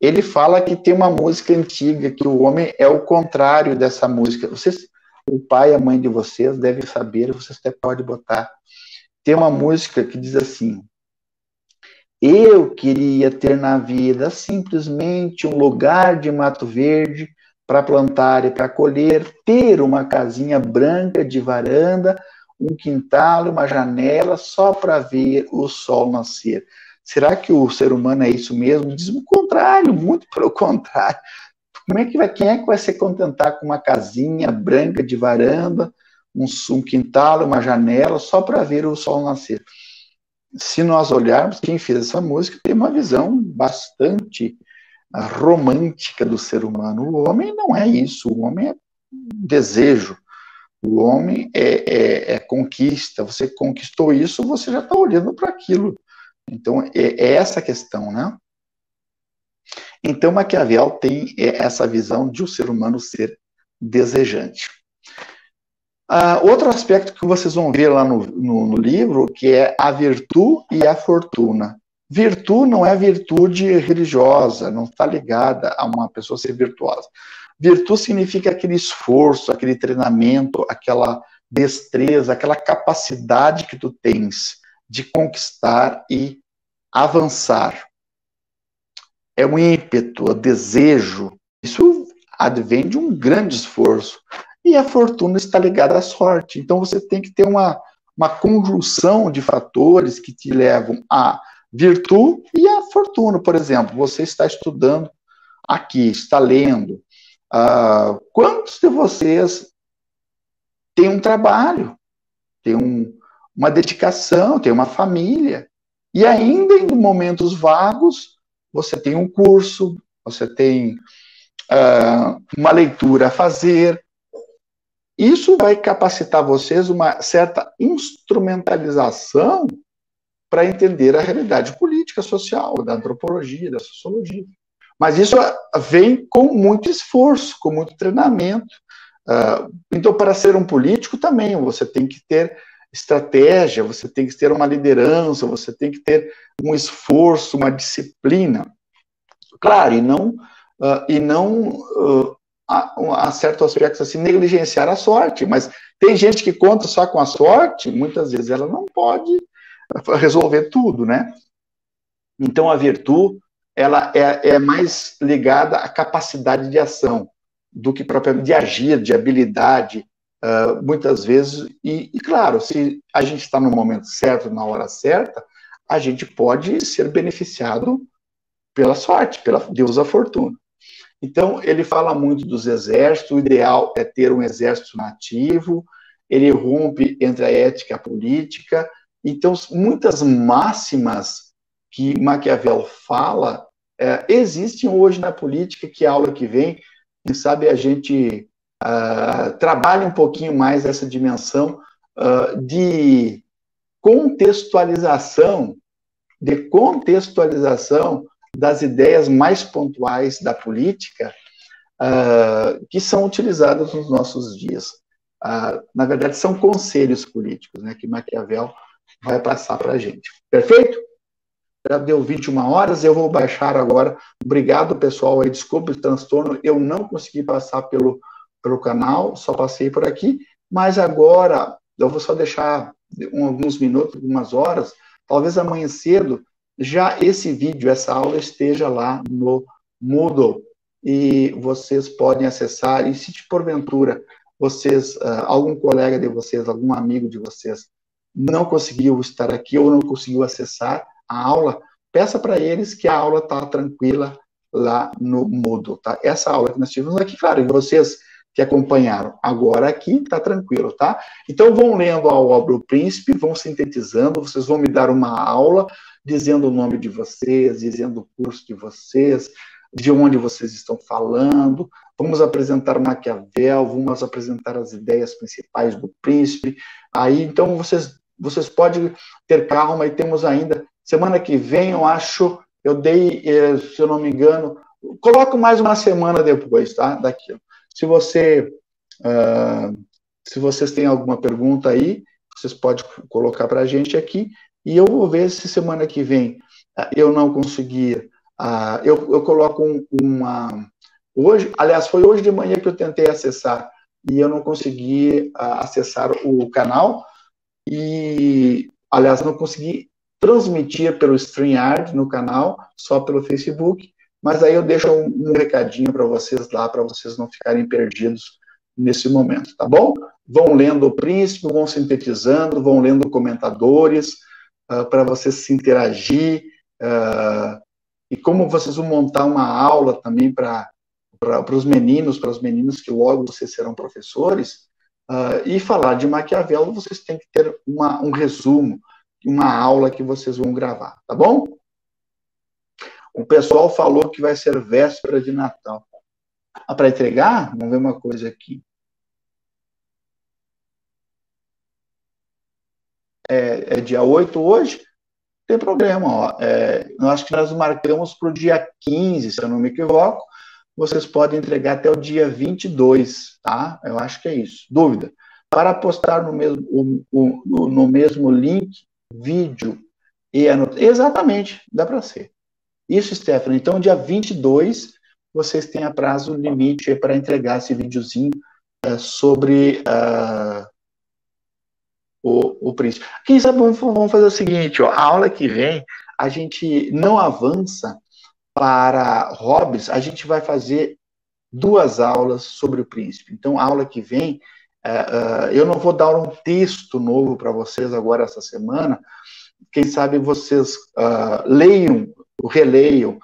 Ele fala que tem uma música antiga, que o homem é o contrário dessa música. Vocês o pai e a mãe de vocês devem saber, vocês até podem botar. Tem uma música que diz assim: eu queria ter na vida simplesmente um lugar de mato verde para plantar e para colher, ter uma casinha branca de varanda, um quintal, uma janela, só para ver o sol nascer. Será que o ser humano é isso mesmo? Diz o contrário, muito pelo contrário. Quem é que vai se contentar com uma casinha branca de varanda, um quintal, uma janela, só para ver o sol nascer? Se nós olharmos, quem fez essa música tem uma visão bastante romântica do ser humano. O homem não é isso, o homem é desejo, o homem é conquista. Você conquistou isso, você já está olhando para aquilo. Então, é essa a questão, né? Então, Maquiavel tem essa visão de o ser humano ser desejante. Outro aspecto que vocês vão ver lá no livro, que é a virtude e a fortuna. Virtude não é virtude religiosa, não está ligada a uma pessoa ser virtuosa. Virtude significa aquele esforço, aquele treinamento, aquela destreza, aquela capacidade que tu tens de conquistar e avançar. É um ímpeto, é desejo. Isso advém de um grande esforço. E a fortuna está ligada à sorte. Então, você tem que ter uma conjunção de fatores que te levam à virtude e à fortuna. Por exemplo, você está estudando aqui, está lendo. Quantos de vocês têm um trabalho, têm uma dedicação, têm uma família, e ainda em momentos vagos, você tem um curso, você tem uma leitura a fazer. Isso vai capacitar vocês uma certa instrumentalização para entender a realidade política, social, da antropologia, da sociologia. Mas isso vem com muito esforço, com muito treinamento. Então, para ser um político também, você tem que ter estratégia, você tem que ter uma liderança, você tem que ter um esforço, uma disciplina. Claro, e não há certos aspectos assim, negligenciar a sorte, mas tem gente que conta só com a sorte, muitas vezes ela não pode resolver tudo, né? Então a virtude, ela é mais ligada à capacidade de ação do que propriamente de agir, de habilidade, muitas vezes, e claro, se a gente está no momento certo, na hora certa, a gente pode ser beneficiado pela sorte, pela deusa fortuna. Então, ele fala muito dos exércitos, o ideal é ter um exército nativo, ele rompe entre a ética e a política. Então, muitas máximas que Maquiavel fala existem hoje na política, que a aula que vem, quem sabe a gente trabalha um pouquinho mais essa dimensão de contextualização das ideias mais pontuais da política que são utilizadas nos nossos dias. Na verdade, são conselhos políticos, né, que Maquiavel vai passar para a gente. Perfeito? Já deu 21 horas, eu vou baixar agora. Obrigado, pessoal. Aí, desculpe o transtorno, eu não consegui passar pelo canal, só passei por aqui, mas agora eu vou só deixar alguns minutos, algumas horas, talvez amanhã cedo, já esse vídeo, essa aula esteja lá no Moodle e vocês podem acessar. E se porventura vocês, algum colega de vocês, algum amigo de vocês não conseguiu estar aqui ou não conseguiu acessar a aula, peça para eles que a aula está tranquila lá no Moodle, tá? Essa aula que nós tivemos aqui, claro, e vocês que acompanharam agora aqui, está tranquilo, tá? Então vão lendo a obra O Príncipe, vão sintetizando, vocês vão me dar uma aula dizendo o nome de vocês, dizendo o curso de vocês, de onde vocês estão falando, vamos apresentar Maquiavel, vamos apresentar as ideias principais do Príncipe, aí então vocês podem ter calma, e temos ainda, semana que vem, eu dei, se eu não me engano, coloco mais uma semana depois, tá, daquilo. Se vocês têm alguma pergunta aí, vocês podem colocar para a gente aqui, e eu vou ver se semana que vem eu não conseguir. Eu coloco hoje, aliás, foi hoje de manhã que eu tentei acessar e eu não consegui acessar o canal, e, aliás, não consegui transmitir pelo StreamYard no canal, só pelo Facebook, mas aí eu deixo um recadinho para vocês lá, para vocês não ficarem perdidos nesse momento, tá bom? Vão lendo o Príncipe, vão sintetizando, vão lendo comentadores, para vocês se interagir, e como vocês vão montar uma aula também para os meninos, para os meninos que logo vocês serão professores, e falar de Maquiavel, vocês têm que ter um resumo, uma aula que vocês vão gravar, tá bom? O pessoal falou que vai ser véspera de Natal. Para entregar? Vamos ver uma coisa aqui. É dia 8 hoje? Não tem problema, ó. Eu acho que nós marcamos para o dia 15, se eu não me equivoco. Vocês podem entregar até o dia 22, tá? Eu acho que é isso. Dúvida? Para postar no mesmo link, vídeo e anotação. Exatamente, dá para ser. Isso, Stephanie. Então, dia 22, vocês têm a prazo limite para entregar esse videozinho sobre o príncipe. Quem sabe vamos fazer o seguinte, ó, a aula que vem, a gente não avança para hobbies, a gente vai fazer 2 aulas sobre o príncipe. Então, a aula que vem, eu não vou dar um texto novo para vocês agora essa semana, quem sabe vocês leiam, releiam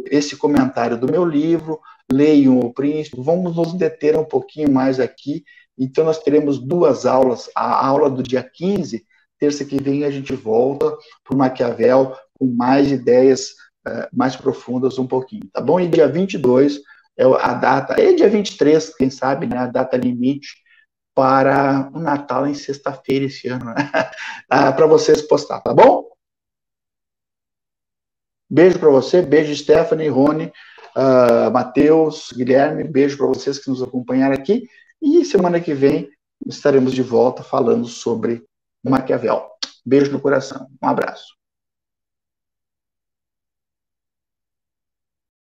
esse comentário do meu livro, leiam o príncipe, vamos nos deter um pouquinho mais aqui. Então, nós teremos 2 aulas, a aula do dia 15, terça que vem a gente volta para o Maquiavel com mais ideias mais profundas um pouquinho, tá bom? E dia 22 é a data, e dia 23, quem sabe, né, a data limite para o Natal em sexta-feira esse ano, né? Para vocês postar, tá bom? Beijo para você, beijo Stephanie, Rony, Matheus, Guilherme, beijo para vocês que nos acompanharam aqui, e semana que vem estaremos de volta falando sobre Maquiavel. Beijo no coração, um abraço.